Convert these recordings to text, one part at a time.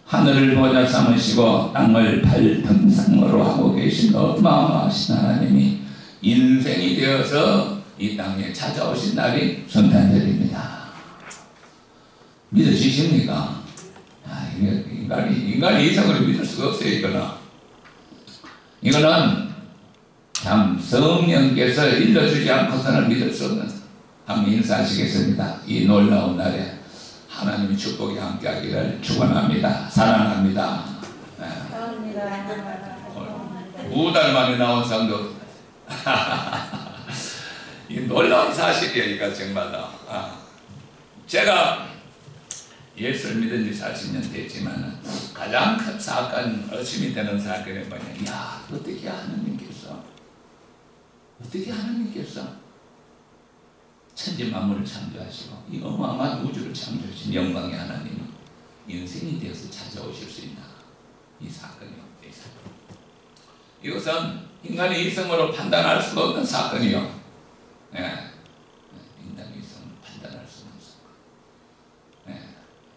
하늘을 보좌 삼으시고 땅을 발등상으로 하고 계신 어마어마하신 하나님이 인생이 되어서 이 땅에 찾아오신 날이 성탄절입니다. 믿으시십니까? 인간이 이성으로 믿을 수가 없어요. 이거는 참 성령께서 일러주지 않고서는 믿을 수 없는, 한번 인사하시겠습니다. 이 놀라운 날에 하나님의 축복이 함께하기를 축원합니다. 사랑합니다. 네. 5달 만에 나온 상도 이 놀라운 사실이에요. 이거 정말. 제가 예수를 믿은 지 40년 됐지만 가장 큰 사건, 의심이 되는 사건이 뭐냐. 야, 어떻게 하나님께서 천지 만물을 창조하시고 이 어마어마한 우주를 창조하신 영광의 하나님이 인생이 되어서 찾아오실 수 있나. 이 사건이요. 이것은 인간의 이성으로 판단할 수가 없는 사건이요. 예. 인간의 이성으로 판단할 수 없는 사건. 예.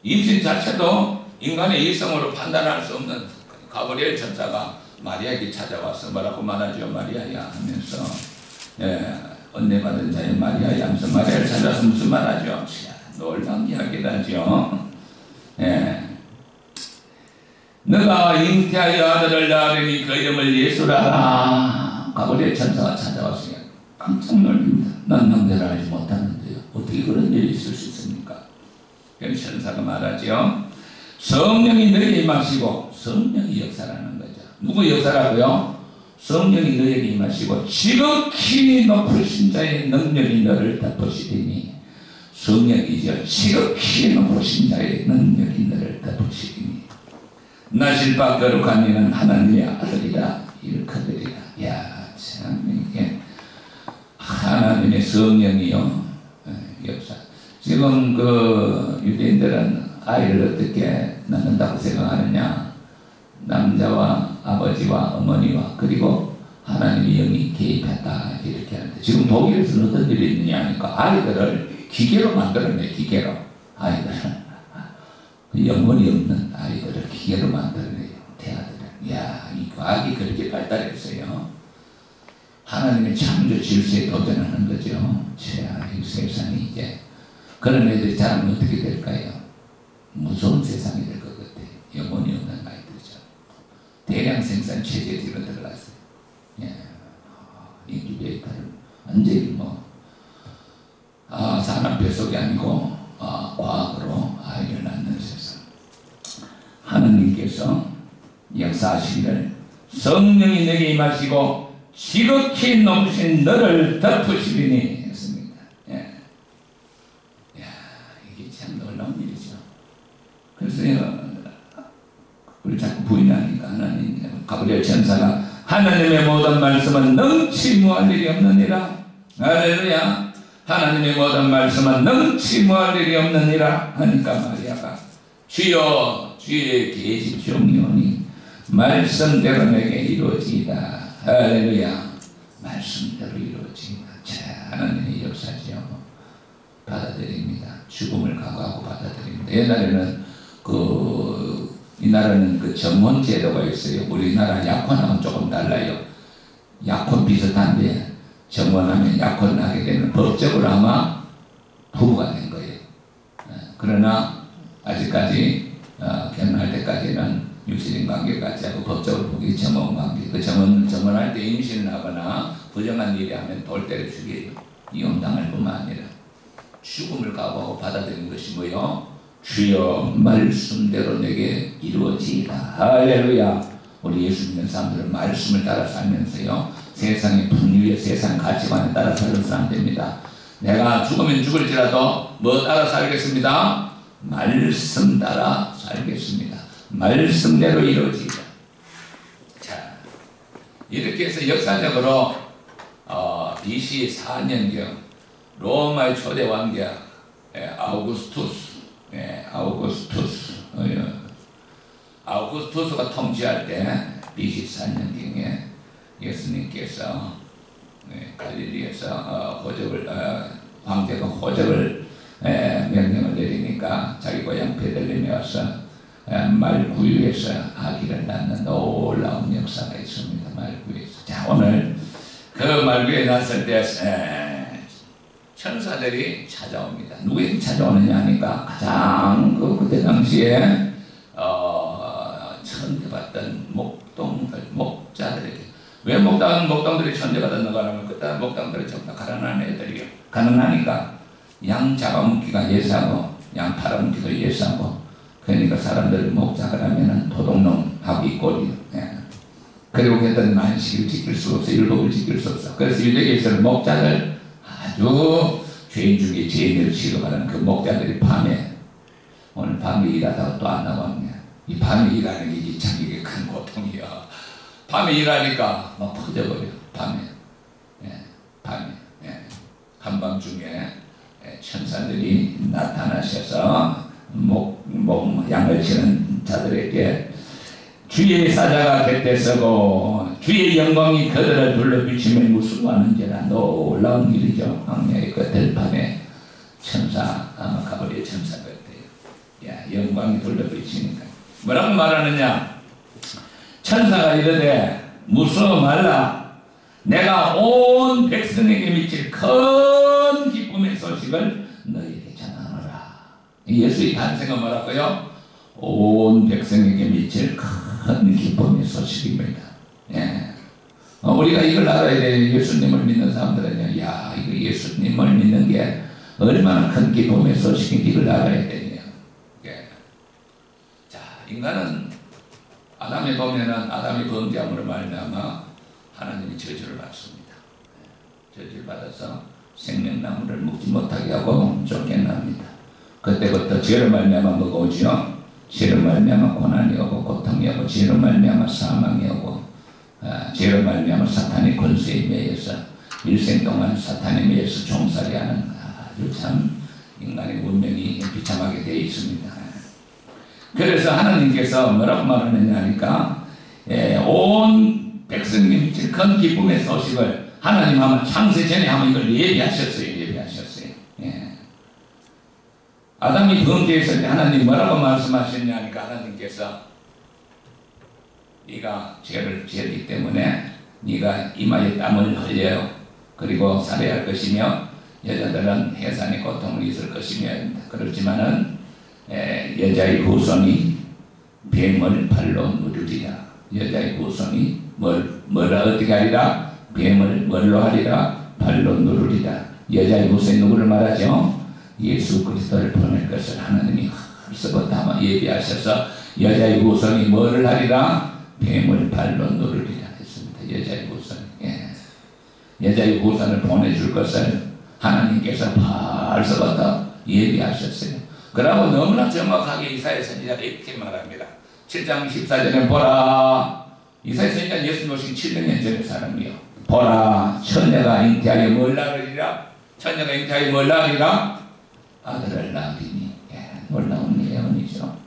임신 자체도 인간의 이성으로 판단할 수 없는 사건. 가브리엘 천사가 마리아에게 찾아와서 뭐라고 말하죠? 마리아야 하면서, 예, 은혜받은 자의 마리아야 하면서 마리아를 찾아서 무슨 말하죠? 놀라운 이야기를 하죠. 예. 너가 잉태하여 아들을 낳으리니 그 이름을 예수라 하라. 가브리엘 천사가 찾아왔으니 깜짝 놀랍니다. 난 낭대를 알지 못하는데요, 어떻게 그런 일이 있을 수 있습니까? 그래서 천사가 말하죠. 성령이 너에게 임하시고, 성령이 역사라는 거죠. 누구 역사라고요? 성령이 너에게 임하시고 지극히 높으신 자의 능력이 너를 덮으시리니. 성령이죠. 지극히 높으신 자의 능력이 너를 덮으시리니. 나실바 거룩한 이는 하나님의 아들이라 일컬으리라. 야, 참 이게 하나님의 성령이요, 역사. 지금 그 유대인들은 아이를 어떻게 낳는다고 생각하느냐? 남자와 아버지와 어머니와 그리고 하나님의 영이 개입했다 이렇게 하는데, 지금 독일에서는 어떤 일이 있느냐 하니까 아이들을 기계로 만들어내. 기계로 아이들을, 영혼이 없는 아이들을 기계로 만들어내요. 태아들을. 야, 이 과학이 그렇게 발달했어요. 하나님의 창조 질서에 도전하는 거죠. 자, 이 세상이 이제 그런 애들이 자라면 어떻게 될까요? 무서운 세상이 될 것 같아요. 영혼이 없는 아이들이죠. 대량 생산 체제에 뒤로 들어갔어요. 예. 인큐베이터를 완전히 산업 뱃속이 아니고 과학으로 아이를 낳는 세상. 하느님께서 역사하시기를 성령이 내게 임하시고 지극히 높으신 너를 덮으시리니 했습니다. 예. 야, 이게 참 놀라운 일이죠. 그래서 우리 자꾸 부인하니까 하나님, 가브리엘 천사가 하나님의 모든 말씀은 능치 무할 일이 없느니라. 할렐루야. 하나님의 모든 말씀은 능치 무할 일이 없느니라 하니까 마리아가 주여 주의 계집종이오니 말씀대로 내게 이루어지이다. 할렐루야. 말씀대로 이루어지이다. 자, 하나님의 역사죠. 받아들입니다. 죽음을 각오하고 받아들입니다. 옛날에는 이 나라는 그 정혼 제도가 있어요. 우리나라 약혼하고는 조금 달라요. 약혼 비슷한데 정혼하면 약혼하게 되면 법적으로 아마 부부가 된 거예요. 그러나 아직까지 결혼할 때까지는 육신인 관계까지 하고 법적으로 보기 정혼 관계. 그 정혼할 때 임신을 하거나 부정한 일이 하면 돌 때려 죽여요. 이혼당할 뿐만 아니라 죽음을 각오하고 받아들인 것이 뭐요? 주여 말씀대로 내게 이루어지이다. 할렐루야. 우리 예수 믿는 사람들은 말씀을 따라 살면서요, 세상의 분위기에 세상 가치관에 따라 살아서는 안 됩니다. 내가 죽으면 죽을지라도 뭐 따라 살겠습니다? 말씀 따라 살겠습니다. 말씀대로 이루어지이다. 자, 이렇게 해서 역사적으로 BC 4년경 로마의 초대 왕자 아우구스투스가 통치할 때 BC 4년경에 예수님께서 갈릴리에서 황제가 호적을 명령을 내리니까 자기 고향 베들레헴에 와서 말구유에서 아기를 낳는 놀라운 역사가 있습니다. 말구유에서. 자, 오늘 그 말구유에 낳았을 때 천사들이 찾아옵니다. 누구에게 찾아오느냐 하니까 가장 그때 당시에 천대받던 목자들에게. 왜 목동들이 천대받았는가 하면 그때 목동들이 전부 가난한 애들이요. 가난하니까 양 잡아먹기가 예사하고 양 팔아먹기도 예사하고, 그러니까 사람들이 목작을 하면은 도둑놈 하고 있고요. 그리고 그랬더니 만식을 지킬 수 없어, 율법을 지킬 수 없어. 그래서 유대교에서는 목자들, 아주 죄인 중에 죄인을 취급하는 그 목자들이 밤에, 오늘 밤에 일하다가 또 안 나왔네. 이 밤에 일하는 게 참 이게 큰 고통이야. 밤에 일하니까 막 퍼져버려. 밤에 한밤중에 천사들이 나타나셔서 양을 치는 자들에게 주의 사자가 곁에 서고 주의 영광이 그들을 둘러 비치며 무수하는지라. 놀라운 일이죠. 광야의 그 들판에 천사, 아마 가버리의 천사 같아요. 영광이 둘러 비치니까 뭐라고 말하느냐. 천사가 이르되 무서워 말라. 내가 온 백성에게 미칠 큰 기쁨의 소식을 너희에게 전하노라. 예수의 탄생은 뭐라고요? 온 백성에게 미칠 큰 기쁨의 소식입니다. 우리가 이걸 알아야 돼요. 예수님을 믿는 사람들은요, 이거 예수님을 믿는 게 얼마나 큰 기쁨의 소식인지 이걸 알아야 돼요. 자, 인간은 아담에 보면은 아담이 범죄함으로 말미암아 하나님이 저주를 받습니다. 저주를 받아서 생명나무를 먹지 못하게 하고 쫓겨납니다. 그때부터 죄로 말미암아 뭐가 오지요? 죄로 말미암아 고난이 오고 고통이 오고, 죄로 말미암아 사망이 오고, 죄로 말미암아 사탄의 권세에 매여서 일생 동안 사탄에 매여서 종살이하는 아주 참 인간의 운명이 비참하게 되어 있습니다. 그래서 하나님께서 뭐라고 말하느냐 하니까 온 백성에게 미칠 큰 기쁨의 소식을 하나님 아마 창세 전에 아마 이걸 예비하셨어요. 아담이 범죄했을 때 하나님 뭐라고 말씀하셨냐 하니까 하나님께서 네가 죄를 지었기 때문에 네가 이마에 땀을 흘려요. 그리고 살해할 것이며 여자들은 해산의 고통을 있을 것이며, 그렇지만은 여자의 후손이 뱀을 발로 누르리라. 여자의 후손이 뭐라 어떻게 하리라? 뱀을 뭘로 하리라? 발로 누르리라. 여자의 후손이 누구를 말하죠? 예수 그리스도를 보낼 것을 하나님이 벌써부터 아마 예비하셔서 여자의 후손이 뭐를 하리라? 뱀을 발로 누르리라 했습니다. 여자의 후손. 여자의 후손을 보내줄 것을 하나님께서 벌써부터 예비하셨어요. 그러고 너무나 정확하게 이사야 선지자가 이렇게 말합니다. 7장 14절에 보라. 이사야 선지자는 예수님 오신 700년 전의 사람이요. 보라, 처녀가 잉태하여 뭘 낳으리라? 처녀가 잉태하여 뭘 낳으리라? 아들을 낳으리니. 놀라운 예언이죠.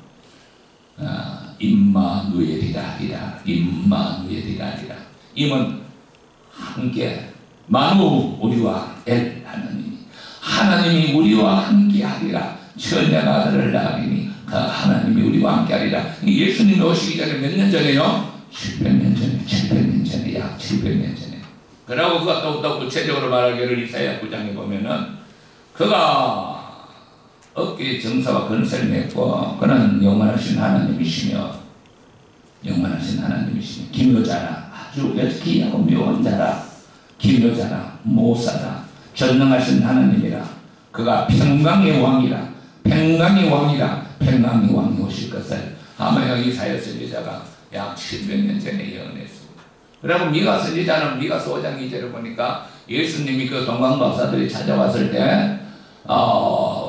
임마누엘이라 하리라. 임마누엘이라 하리라. 임은 함께, 만우 우리와 엘 하나님이 우리와 함께 하리라. 처녀가 아들을 낳으리니 그 하나님이 우리와 함께 하리라. 예수님이 오시기 전에 몇 년 전에요? 700년 전에, 약 700년 전에. 그러고 그가 또 구체적으로 말하기를 이사야 9장에 보면은 그가 어깨에 정사와 권세를 맺고 그는 영원하신 하나님이시며 기묘자라. 아주 귀하고 묘한 자라. 기묘자라. 모사라. 전능하신 하나님이라. 그가 평강의 왕이라. 평강의 왕이 오실 것을 아마 여기 이사야 선지자가 약 700년 전에 예언했습니다. 그리고 미가 선지자는 미가서 5장 2절을 보니까 예수님이 그 동방박사들이 찾아왔을 때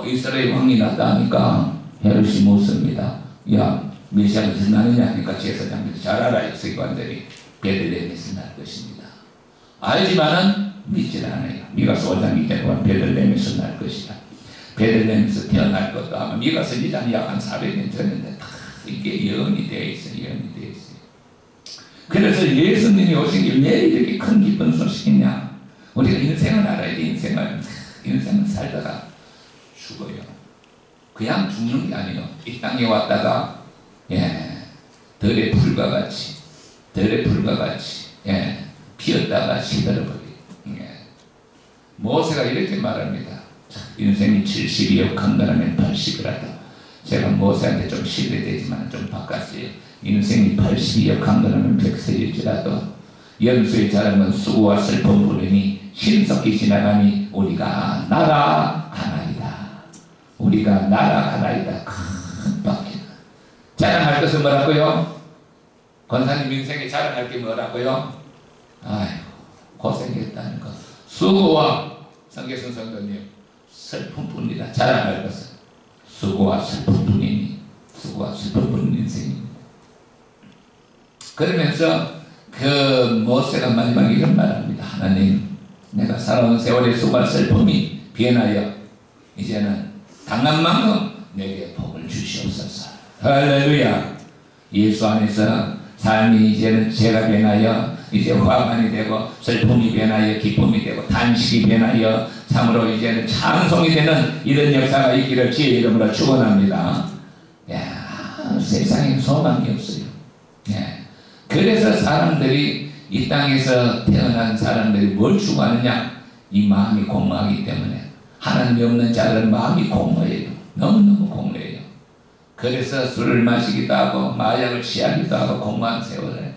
이스라엘 왕이 났다니까 헤롯이 묻습니다. 야, 메시아가 어디서 나느냐 하니까 제사장들이 잘 알아요. 서기관들이 베들레헴에서 날 것입니다. 알지만은 믿질 않아요. 미가서 5장 2절에 보면 베들레헴에서 날 것이다. 베들레헴에서 태어날 것도 아마 미가 선지자는 약 한 400년 전인데 다 이게 예언이 되어 있어요. 그래서 예수님이 오신 게 왜 이렇게 큰 기쁜 소식이냐? 우리가 인생을 알아야 돼. 인생은 살다가 죽어요. 그냥 죽는 게 아니에요. 이 땅에 왔다가 예, 들의 풀과 같이, 들의 풀과 같이, 예, 피었다가 시들어버리. 예. 모세가 이렇게 말합니다. 인생이 70이요 강건하면 80이라도. 제가 모세한테 좀 신뢰되지만 좀 바꿨어요. 인생이 80이요 강건하면 100세일지라도 연수의 자랑은 수고와 슬픔 부르니 신속히 지나가니 우리가 날아가나이다. 우리가 날아가나이다. 큰 바퀴. 자랑할 것은 뭐라고요? 권사님 인생에 자랑할 게 뭐라고요? 아이고 고생했다는 것. 수고와 성계순 성도님 슬픔뿐이다. 자랑할 것은 수고와 슬픔뿐이니 수고와 슬픔뿐인 인생입니다. 그러면서 그 모세가 마지막에 이런 말합니다. 하나님, 내가 살아온 세월의 수고와 슬픔이 변하여 이제는 당한 만큼 내게 복을 주시옵소서. 할렐루야. 예수 안에서 삶이 이제는 죄가 변하여 이제 화관이 되고 슬픔이 변하여 기쁨이 되고 단식이 변하여 참으로 이제는 찬송이 되는 이런 역사가 있기를 주의 이름으로 축원합니다. 야, 세상에 소망이 없어요. 예. 그래서 사람들이 이 땅에서 태어난 사람들이 뭘 추구하느냐? 이 마음이 공허하기 때문에. 하나님이 없는 자들은 마음이 공허해요. 너무너무 공허해요. 그래서 술을 마시기도 하고 마약을 취하기도 하고 공허한 세월에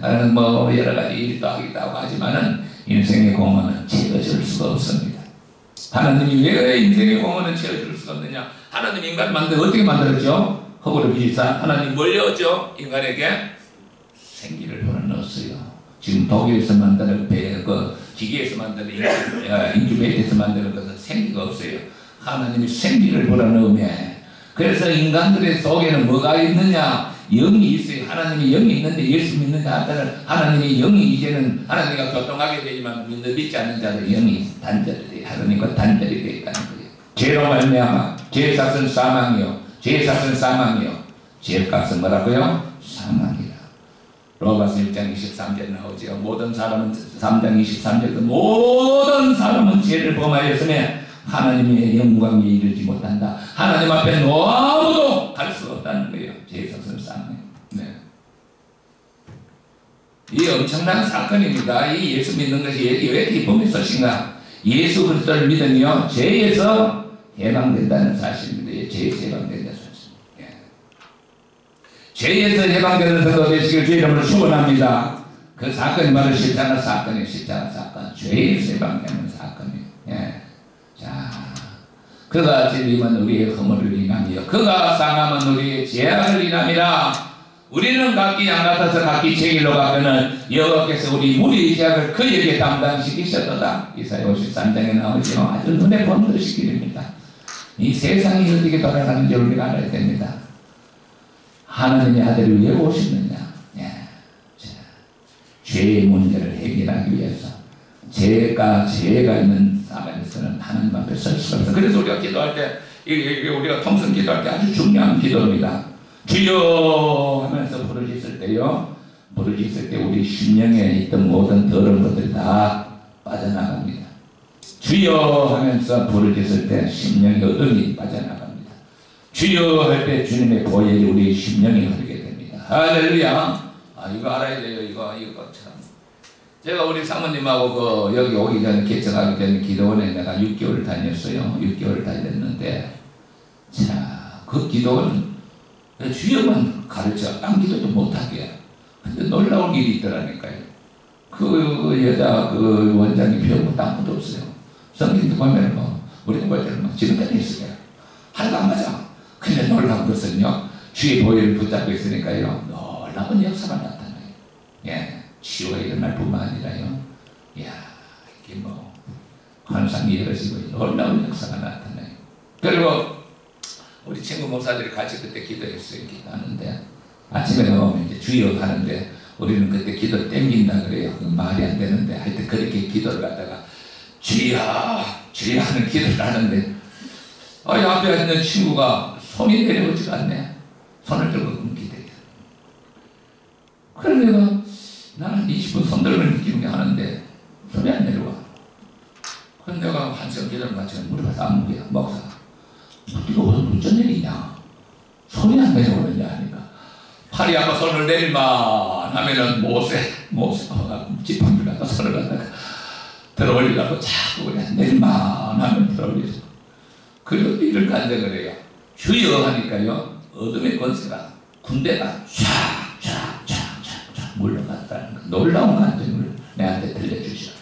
나는 뭐 여러가지 일도 하기도 하고 하지만은 인생의 공허는 채워줄 수가 없습니다. 하나님이 왜 인생의 공허는 채워줄 수가 없느냐? 하나님 인간을 어떻게 만들었죠? 흙으로 빚으사 하나님 뭘 넣었죠? 인간에게 생기를 불어넣었어요. 지금 독일에서 만드는 기계에서 만드는 인큐베이터에서 만드는 것은 생기가 없어요. 하나님이 생기를 불어넣으며 그래서 인간들의 속에는 뭐가 있느냐? 영이 있어요. 하나님이 영이 있는데 예수 믿는 자들은 하나님의 영이 이제는 하나님과 교통하게 되지만 믿지 않는 자들 영이 단절이 돼요. 하나님과 단절이 되어 있다는 거예요. 죄로 말미암아 죄의 값은 사망이요. 죄의 값은 사망이요. 죄의 값은 뭐라고요? 사망이라. 로마서 1장 23절 나오죠. 모든 사람은 3장 23절도 모든 사람은 죄를 범하였으며 하나님의 영광에 이르지 못한다. 하나님 앞에 아무도 갈 수 없다는 거예요. 죄의 값은 사망. 네. 이 엄청난 사건입니다. 이 예수 믿는 것이 왜 기쁨의 소식인가? 예수 그리스도를 믿으며 죄에서 해방된다는 사실입니다. 죄에서 해방된다는 사실. 예. 죄에서 해방되는 성도 되시길 주의 이름으로 축원합니다. 그 사건이 바로 십자가 사건이에요. 십자가 사건. 죄에서 해방되는 사건이에요. 예. 자, 그가 진리면 우리의 허물을 인하며 그가 상함은 우리의 죄악을 인함이라. 우리는 각기 양 같아서 각기 책일로 가면은 여호와께서 우리의 죄악을 그에게 담당시키셨도다. 이사야 53장에 나오죠. 아주 눈에 번듯이 길입니다. 이 세상이 어떻게 돌아가는지 우리가 알아야 됩니다. 하나님의 아들이 왜 오셨느냐? 예. 자, 죄의 문제를 해결하기 위해서 죄가 있는 사람에서는 하나님 앞에 설 수가 없어요. 그래서 우리가 기도할 때 우리가 통성 기도할 때 아주 중요한 기도입니다. 주여 하면서 부르짖을 때요. 부르짖을 때 우리 심령에 있던 모든 더러운 것들이 다 빠져나갑니다. 주여 하면서 부르짖을 때 심령의 음이 빠져나갑니다. 주여 할 때 주님의 보혈이 우리 심령에 흐르게 됩니다. 할렐루야. 아, 이거 알아야 돼요. 이거 참. 제가 우리 사모님하고 여기 오기 전에 개척하기 전에 기도원에 내가 6개월 다녔어요. 6개월 다녔는데 자, 그 기도원 주여만 가르쳐 딴 기도도 못하게. 근데 놀라운 일이 있더라니까요. 그 여자 그 원장이 배우고 딴 것도 없어요. 성경도 보면 우리도 볼 때는 지금까지 있어요. 하나도 안 맞아. 근데 놀라운 것은요. 주의 보혈을 붙잡고 있으니까요. 놀라운 역사가 나타나요. 예, 치유가 일어날 뿐만 아니라요. 이야, 이게 환상이 이루어지고 놀라운 역사가 나타나요. 그리고 우리 친구 목사들이 같이 그때 기도했어요. 기도하는데 아침에 나오면 이제 주여 하는데 우리는 그때 기도 땡긴다 그래요. 말이 안 되는데 하여튼 그렇게 기도를 하다가 주여 하는 기도를 하는데 앞에 있는 친구가 손이 내려오지가 않네. 손을 들고 기도해요. 그래 내가 나는 20분 손 들고 기도를 하는데 손이 안 내려와. 그래서 내가 한참 기도를 마치고 물어봐서 안 먹어요. 목사 네가 어떤 일이냐? 손이 안 내려오느냐 하니까 팔이 아파 손을 내리만 하면은 모세가 지팡이를 갖다 손을 갖다가 들어올리려고 자꾸 그냥 내리만 하면 들어올리죠. 그리고 이를 간증을 해요. 주여 하니까요, 어둠의 권세가, 군대가 쫙 물러갔다는 그 놀라운 간증을 내한테 들려주셔.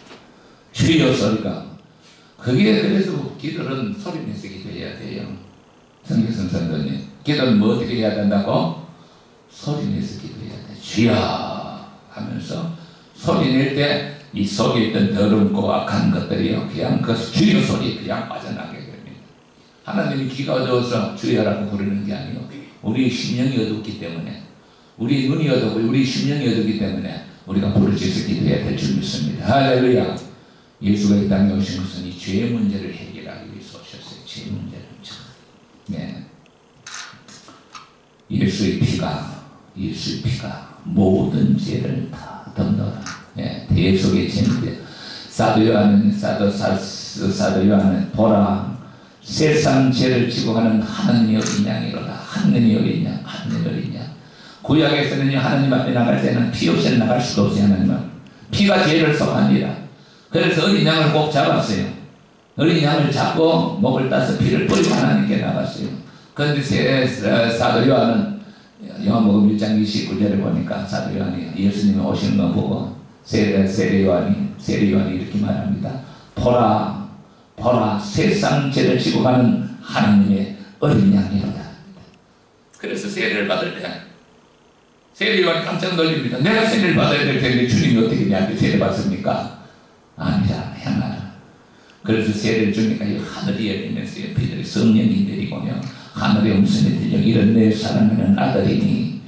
주여 소리가. 그게 그래서 기도는 소리 내서 기도해야 돼요. 성경선 선생님, 기도는 뭐 어떻게 해야 된다고? 소리 내서 기도해야 돼. 주여 하면서 소리 낼 때 이 속에 있던 더럽고 악한 것들이요, 그냥 그 주여 소리 그냥 빠져나게 됩니다. 하나님이 귀가 어두워서 주여라고 부르는 게 아니고 우리 심령이 어둡기 때문에, 우리 눈이 어둡고 우리 심령이 어둡기 때문에 우리가 부르짖어서 기도해야 될 줄 믿습니다. 할렐루야. 예수가 이 땅에 오신 것은 이 죄의 문제를 해결하기 위해서 오셨어요. 죄의 문제를. 네. 예수의 피가 모든 죄를 다 덮는다. 네. 대속의 죄인데, 사도 요한은 보라, 세상 죄를 지고 가는 하나님의 어린 양이로다. 하나님의 어린 양. 구약에서는 하나님 앞에 나갈 때는 피 없이는 나갈 수가 없어요. 하나님은 피가 죄를 속합니다. 그래서 어린 양을 꼭 잡았어요. 어린 양을 잡고 목을 따서 피를 뿌리고 하나님께 나갔어요. 그런데 사도 요한은 요한복음 1장 29절에 보니까 사도 요한이 예수님이 오시는 거 보고 세례 요한이 이렇게 말합니다. 보라 세상 죄를 지고 가는 하나님의 어린 양이로다. 그래서 세례를 받을 때 세례 요한이 깜짝 놀립니다. 내가 세례를 받아야 될 텐데 주님이 어떻게 내한테 세례 받습니까? 아니라 행하라. 그래서 세례를 주니까 이 하늘이 열리면서 옆에 성령이 내리고요, 하늘의 음성이 들려 이런 내 사랑하는 아들이니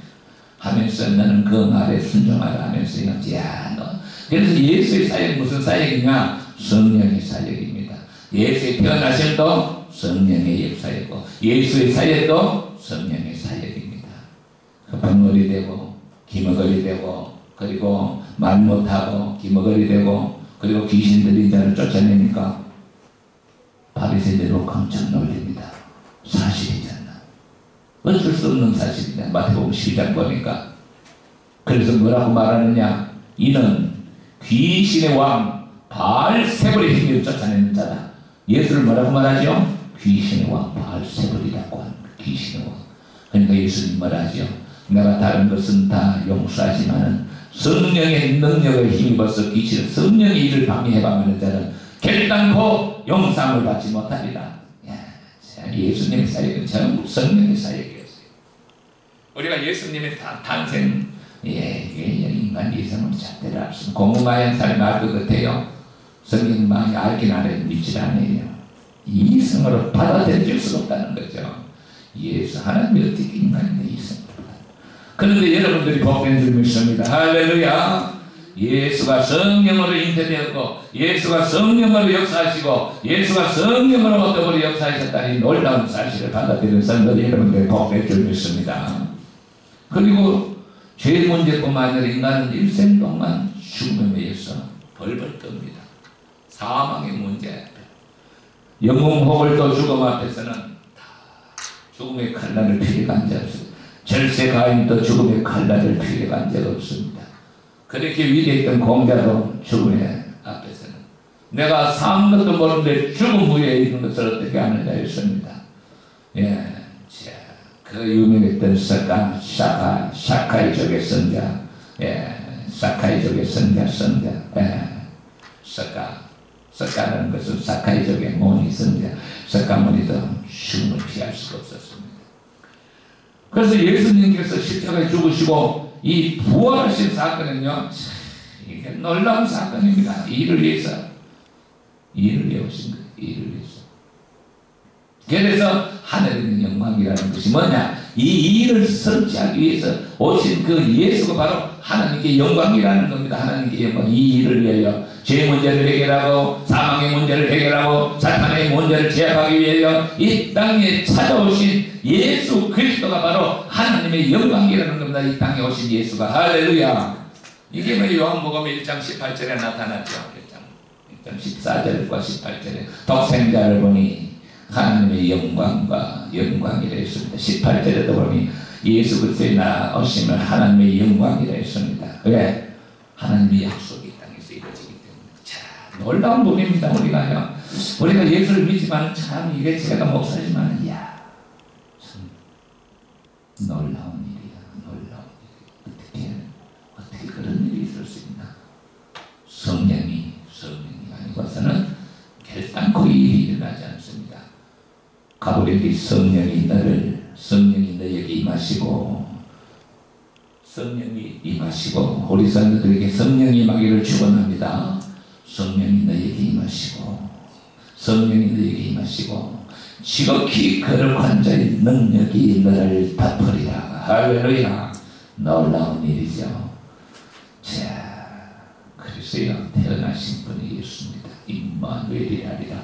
하면서 너는 그 말에 순종하라 하면서요. 야, 너. 그래서 예수의 사역이 무슨 사역이냐? 성령의 사역입니다. 예수의 태어나심도 성령의 역사이고 예수의 사역도 성령의 사역입니다. 벙어리 되고 기머거리 되고 그리고 말 못하고 기머거리 되고 그리고 귀신 들린 자를 쫓아내니까 바리새인들로 깜짝 놀랍니다. 사실이잖아. 어쩔 수 없는 사실이냐. 마태복음 12장 보니까. 그래서 뭐라고 말하느냐? 이는 귀신의 왕 바알세불의 힘으로 쫓아내는 자다. 예수를 뭐라고 말하죠? 귀신의 왕 바알세불이라고 하는 귀신의 왕. 그러니까 예수님 말하죠. 내가 다른 것은 다 용서하지만은 성령의 능력을 힘입어서 귀신은 성령의 일을 방해해방하는 자는 결단코 용서함을 받지 못하리라. 예수님의 사역은 전부 성령의 사역이었어요. 우리가 예수님의 탄생, 인간 이성을 잣대로 알 수 없는 공공하얀 사람이 알 것 같아요. 성경 많이 알긴 알아요. 믿질 않아요. 이성으로 받아들일 수가 없다는 거죠. 예수 하나님이 어떻게 인간인데 이성으로 받아. 그런데 여러분들이 복된 줄 믿습니다. 할렐루야. 예수가 성령으로 잉태되었고 예수가 성령으로 역사하시고 예수가 성령으로 어떠으로 역사하셨다니 놀라운 사실을 받아들이는 성도들 여러분들이 복된 줄 믿습니다. 그리고 죄 문제뿐만 아니라 인간은 일생 동안 죽음에 의해서 벌벌 떱니다. 사망의 문제, 영웅복을 또 죽음 앞에서는 다 죽음의 칼날을 피해간 자 없습니다. 절세 가인도 죽음의 칼날을 피해간 적 없습니다. 그렇게 위대했던 공자도 죽음의 앞에서는 내가 산 것도 모르는데 죽음 후에 있는 것을 어떻게 하느냐 했습니다. 그 유명했던 사카이족의 선자, 사카이족의 선자, 사카라는 것은 사카이족의 모니 선자, 사카모니도 죽음을 피할 수가 없었습니다. 그래서 예수님께서 십자가에 죽으시고 이 부활하신 사건은요, 이게 놀라운 사건입니다. 이를 위해서 오신 거예요. 이를 위해서. 그래서 하늘에 있는 영광이라는 것이 뭐냐? 이 일을 성취하기 위해서 오신 그 예수가 바로 하나님께 영광이라는 겁니다. 하나님께 영광. 이 일을 위하여 죄의 문제를 해결하고 사망의 문제를 해결하고 사탄의 문제를 제압하기 위하여 이 땅에 찾아오신 예수 그리스도가 바로 하나님의 영광이라는 겁니다. 이 땅에 오신 예수가. 할렐루야. 이게 뭐 요한복음 1장 18절에 나타났죠. 1장 14절과 18절에 독생자를 보니 하나님의 영광과 영광이라 했습니다. 18절에도 보니 예수 그리스도의 나오심을 하나님의 영광이라 했습니다. 왜? 하나님의 약속이 이 땅에서 이루어지기 때문에. 자, 놀라운 분입니다. 우리가 예수를 믿지만 참 이게 제가 목사지만 이야 참 놀라운 일이야. 놀라운 일. 어떻게 그런 일이 있을 수 있나? 성령이 아니고서는 결단코 이 일이 일어나지 않습니다. 가브리엘이 성령이 너에게 임하시고 우리 사람들에게 성령이 임하기를 축원합니다. 성령이 너에게 임하시고 지극히 거룩한 자의 능력이 너를 덮으리라. 할렐루야. 놀라운 일이죠. 자, 그리스도여 태어나신 분이 예수입니다. 임마누엘이라리라.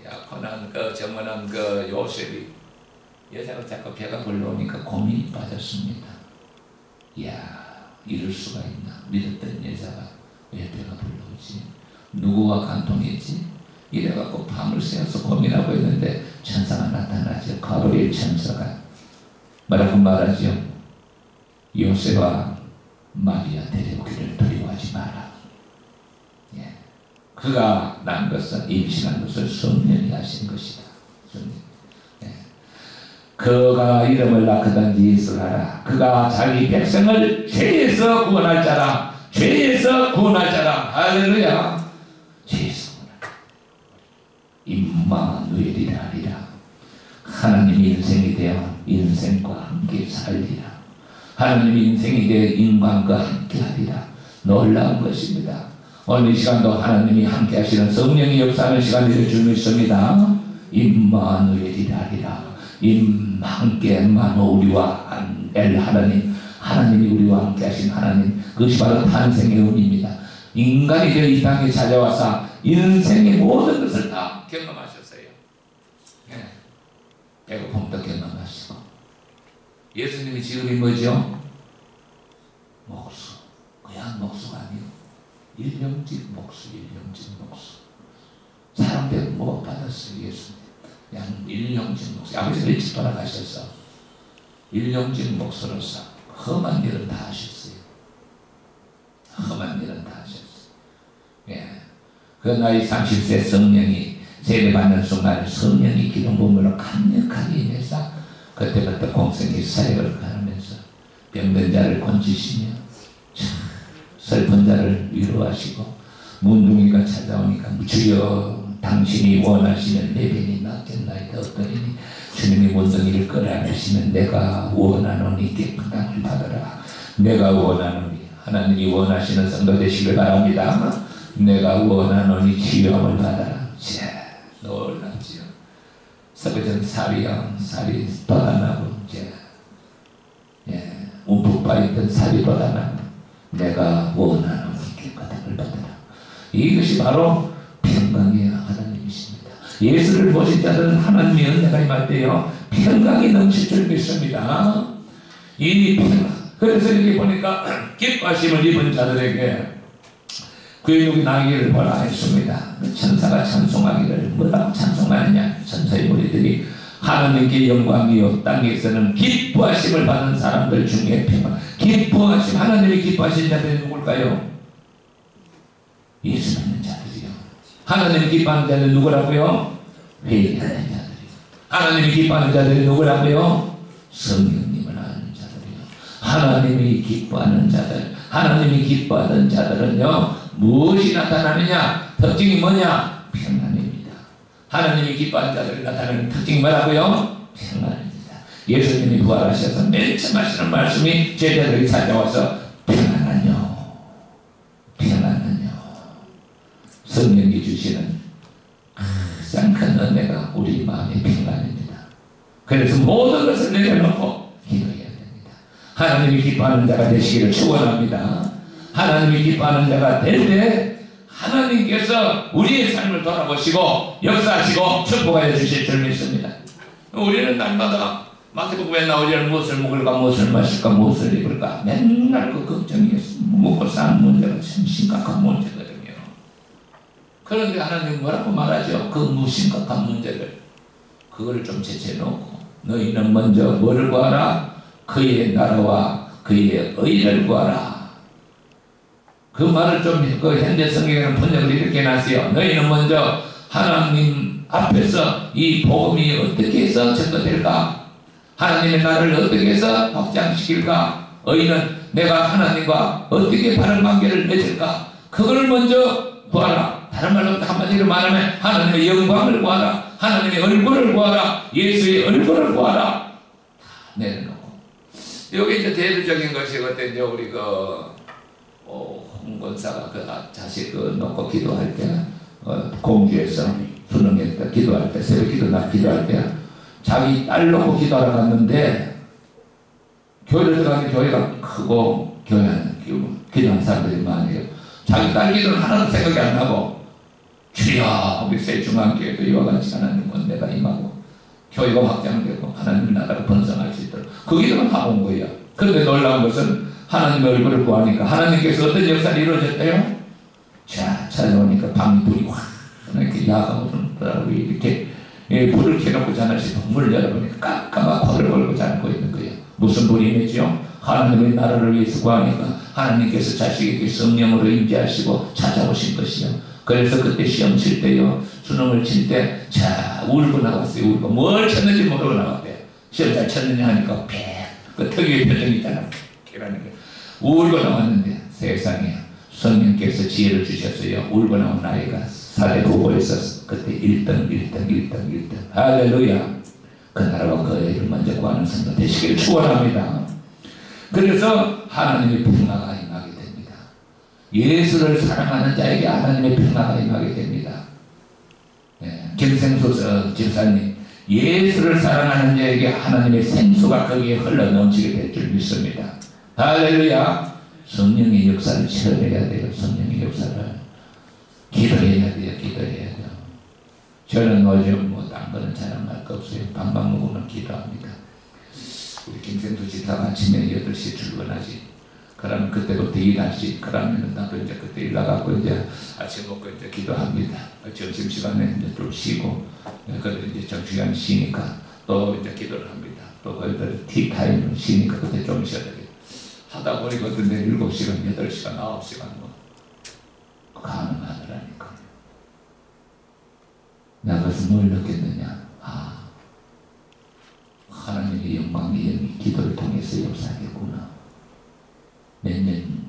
약혼한 정원한 요셉이 여자가 자꾸 배가 불러오니까 고민이 빠졌습니다. 이야, 이럴 수가 있나? 믿었던 여자가 왜 배가 불러오지? 누구와 간통했지? 이래갖고 밤을 새워서 고민하고 있는데 천사가 나타나죠. 가브리엘 천사가 뭐라고 말하죠? 요셉아, 마리아 데려오기를 두려워하지 마라. 예. 그가 난 것은 임신한 것을 성령이 하신 것이다. 예. 그가 이름을 낳거든 예수를 하라. 그가 자기 백성을 죄에서 구원할 자라. 할렐루야. 죄에서 임마누엘이라 하리라. 하나님이 인생이 되어 인생과 함께 살리라. 하나님이 인생이 되어 인간과 함께 하리라. 놀라운 것입니다. 오늘 이 시간도 하나님이 함께 하시는 성령이 역사하는 시간이 될 줄 믿습니다. 임마누엘이라 하리라. 함께 우리와 하나님이 우리와 함께 하신 하나님, 그것이 바로 탄생의 의미입니다. 인간이 되어 이 땅에 찾아와서 인생의 모든 것을 다 경험하셨어요. 네. 배고픔도 경험하시고. 예수님의 직업이 뭐죠? 목수. 그냥 목수가 아니에요. 일용직 목수. 사람 배고 못 받았어요. 예수님. 그냥 일용직 목수. 아버지가 일찍 돌아가셔서 일용직 목수로서 험한 일은 다 하셨어요. 예. 그 나이 30세 성령이 세례받는 순간 성령이 기름 부음으로 강력하게 임해서 그때부터 공생의 사역을 하면서 병든 자를 건지시며 슬픈 자를 위로하시고 문둥이가 찾아오니까 주여 당신이 원하시면 내 병이 낫겠나이다 어떠니 주님이 문둥이를 끌어안으시면 내가 원하노니 깨끗함을 받아라. 내가 원하노니 하나님이 원하시는 성도 되시길 바랍니다. 내가 원하노니 치유함을 받아라. 자, 놀랍지요. 썩어진 살이 돋아나고 움푹 빠있던 살이 돋아나고 내가 원하노니 깨끗함을 받아라. 이것이 바로 평강의 하나님이십니다. 예수를 보신 자들은 하나님의 은혜가 임할 때요 평강이 넘칠 줄 믿습니다. 이 평강. 그래서 여기 보니까 기뻐하심을 입은 자들에게 그의 나기를 보라 했습니다. 천사가 찬송하기를 뭐라고 찬송하느냐? 천사의 무리들이 하나님께 영광이요 땅에서는 기뻐하심을 받는 사람들 중에 평강. 기뻐하심, 하나님이 기뻐하신 자들이 누굴까요? 예수 믿는 자들이요. 하나님이 기뻐하는 자들이 누구라고요? 회개하는 자들이요. 하나님이 기뻐하는 자들이 누구라고요? 성령님을 아는 자들이요. 하나님이 기뻐하는 자들, 하나님이 기뻐하는 자들은요 무엇이 나타나느냐? 특징이 뭐냐? 평안입니다. 하나님이 기뻐하는 자들이 나타나는 특징이 뭐라고요? 평안입니다. 예수님이 부활하셔서 맨 처음 하시는 말씀이 제자들이 찾아와서 평안하뇨. 성령이 주시는 가장 큰 은혜가 우리 마음의 평안입니다. 그래서 모든 것을 내려놓고 기도해야 됩니다. 하나님이 기뻐하는 자가 되시기를 축원합니다. 하나님이 기뻐하는 자가 될 때 하나님께서 우리의 삶을 돌아보시고 역사하시고 축복하여 주실 줄 믿습니다. 우리는 날마다 마태복음에 나오기를 무엇을 먹을까 무엇을 마실까 무엇을 입을까 맨날 그 걱정이 먹고 사는 문제가 참 심각한 문제거든요. 그런데 하나님 뭐라고 말하죠? 그 무심각한 문제를 그거를 좀 제쳐놓고 너희는 먼저 뭐를 구하라? 그의 나라와 그의 의를 구하라. 그 말을 좀 그 현대 성경에는 번역을 이렇게 해놨어요. 너희는 먼저 하나님 앞에서 이 복음이 어떻게 해서 전도될까? 하나님의 나라를 어떻게 해서 확장시킬까? 의는 내가 하나님과 어떻게 바른 관계를 맺을까? 그걸 먼저 구하라. 다른 말로 한마디로 말하면 하나님의 영광을 구하라. 하나님의 얼굴을 구하라. 예수의 얼굴을 구하라. 다 내려놓고. 여기 이제 대표적인 것이 그때 이제 우리 홍 권사가 자식 놓고 기도할 때 공주에서 수능했다 기도할 때 새벽 기도 날 기도할 때 자기 딸 놓고 기도하러 갔는데 교회를 들어가는 교회가 크고 기도하는 사람들이 많아요. 자기 딸 기도는 하나도 생각이 안 나고 주여 우리 새 중앙교회도 이와 같이 하나님 은혜가 임하고 교회가 확장되고 하나님의 나라가 번성할 수 있도록 그 기도만 하고 온 거예요. 그런데 놀라운 것은 하나님의 얼굴을 구하니까 하나님께서 어떤 역사를 이루어졌대요? 자 찾아오니까 방이 불이 확 이렇게 야간으로 이렇게 불을 켜놓고 자나시고 문을 열어보니까 깜깜하고 코를 걸고 자고 있는 거예요. 무슨 불이 임했죠? 하나님의 나라를 위해서 구하니까 하나님께서 자식에게 성령으로 임재하시고 찾아오신 것이요. 그래서 그때 시험 칠 때요, 수능을 칠 때, 자, 울고 나왔어요. 울고. 뭘 쳤는지 모르고 나왔대요. 시험 잘 쳤느냐 하니까, 그 특유의 표정이 있잖아. 이라는 거. 울고 나왔는데, 세상에 성령께서 지혜를 주셨어요. 울고 나온 아이가 사대 후보에서 그때 1등. 할렐루야. 그 나라와 그 애를 먼저 구하는 성도 되시기를 축원합니다. 그래서 하나님의 평화가 임하게 됩니다. 예수를 사랑하는 자에게 하나님의 평화가 임하게 됩니다. 네, 김생수 집사님, 예수를 사랑하는 자에게 하나님의 생수가 거기에 흘러 넘치게 될 줄 믿습니다. 할렐루야. 성령의 역사를 체험해야 돼요. 성령의 역사를 기도해야 돼요. 저는 요즘 딴 거는 자랑할 거 없어요. 밥만 먹으면 기도합니다. 우리 김생수 집사가 아침에 8시에 출근하지. 그러면 그때부터 일하지. 그러면 나도 이제 그때 일 나가고 이제 아침 먹고 이제 기도합니다. 점심시간에 이제 좀 쉬고, 그래서 이제 점심시간 쉬니까 또 이제 기도를 합니다. 또 그들 티타임을 쉬니까 그때 좀 쉬어야 되겠다. 하다 보니까 어떤 데 7시간, 8시간, 9시간 뭐 가능하더라니까. 내가 그래서 뭘 느꼈느냐. 하나님의 영광의 영이 기도를 통해서 역사하겠구나. 몇 년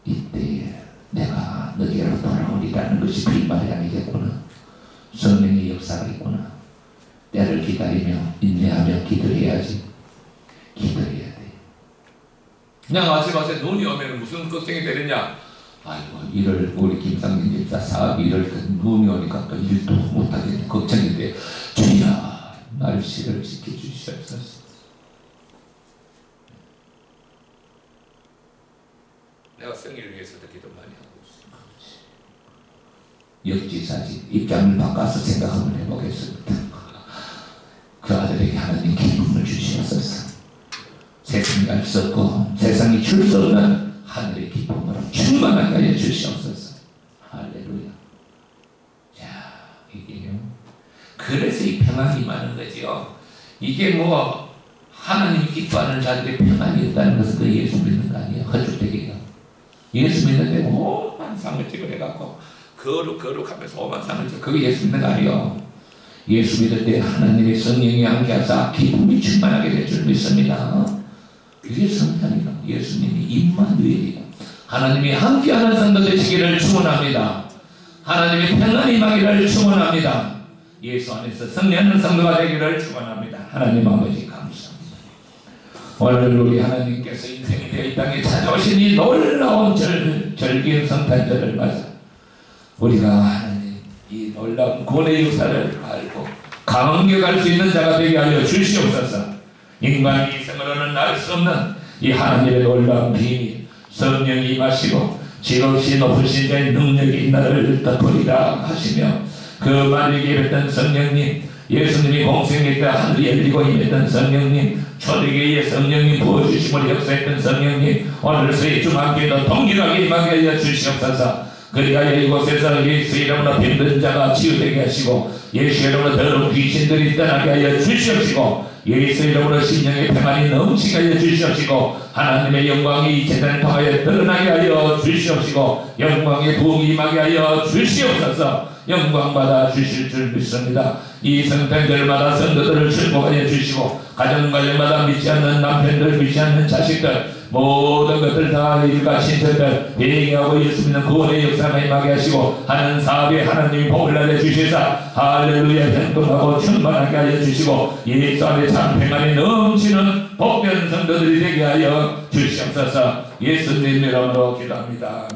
이때에 내가 너에게로 돌아오리라는 것이 빈말이 아니겠구나. 성령의 역사가 있구나. 때를 기다리며 인내하며 기도해야지. 기도해야 돼. 그냥 아침에 눈이 오면 무슨 걱정이 되느냐. 아이고 일을 우리 김상민 집사 사업 일을 눈이 오니까 또 일도 못하게 걱정이 돼. 주여 날씨를 지켜주시옵소서. 내가 성의를 위해서도 기도 많이 하고 있어요. 역지사지 입장을 바꿔서 생각 한번 해보겠습니다. 그 아들에게 하나님 기쁨을 주시옵소서. 세상이 알 수 없고 세상이 줄 수 없는 하늘의 기쁨으로 충만하게 하여 주시옵소서. 할렐루야. 자, 이게요. 그래서 이 평안이 많은 거지요. 이게 뭐 하나님이 기뻐하는 자들의 평안이 있다는 것은 그 예수 믿는 거 아니에요. 헛죽대기예요. 예수 믿는데 오만 상을 찍어내갖고 거룩하면서 오만 상을 찍어. 그게 예수 믿는 거 아니에요. 예수 믿을 때 하나님의 성령이 함께하사 기쁨이 충만하게 될 줄 믿습니다. 그게 성탄이다. 예수님이 임마누엘이다. 하나님이 함께하는 성도 되시기를 축원합니다. 하나님의 평안이 임하기를 축원합니다. 예수 안에서 승리하는 성도가 되기를 축원합니다. 하나님 아버지 감사합니다. 오늘 우리 하나님께서 인생이 되어 이 땅에 찾아오신 이 놀라운 절기의 성탄절을 맞아 우리가 하나님 이 놀라운 구원의 역사를 알고 감격할 수 있는 자가 되게 하여 주시옵소서. 인간이 이성으로는 알 수 없는 이 하나님의 놀라운 비밀, 성령이 임하시고 지극히 높으신 자의 능력이 나를 덮으리라 하시며 그 만일에 이랬던 성령님, 예수님이 공생일 때 하늘이 열리고 임했던 성령님, 초대교회의 성령님 부어주심으로 역사했던 성령님, 오늘서의 중앙교회도 동일하게 임하게 하여 주시옵소서. 그리하여 이곳에서 예수 이름으로 병든 자가 치유되게 하시고 예수 이름으로 더러운 귀신들이 떠나게 하여 주시옵시고 예수의 이름으로 심령의 평안이 넘치게 하여 주시옵시고 하나님의 영광이 이 재단을 통하여 드러나게 하여 주시옵시고 영광의 부흥이 임하게 하여 주시옵소서. 영광 받아 주실 줄 믿습니다. 이 성탄절마다 성도들을 축복하여 주시고 가정가정마다 믿지 않는 남편들, 믿지 않는 자식들 모든 것들 다 일가 신천들 회개하고 예수 믿는 구원의 역사가 임하게 하시고 하는 사업에 하나님이 복을 내려 주시사 할렐루야 행동하고 충만하게 하여 주시고 예수 안에 참 평안이 넘치는 복된 성도들이 되게 하여 주시옵소서. 예수님 이름으로 기도합니다.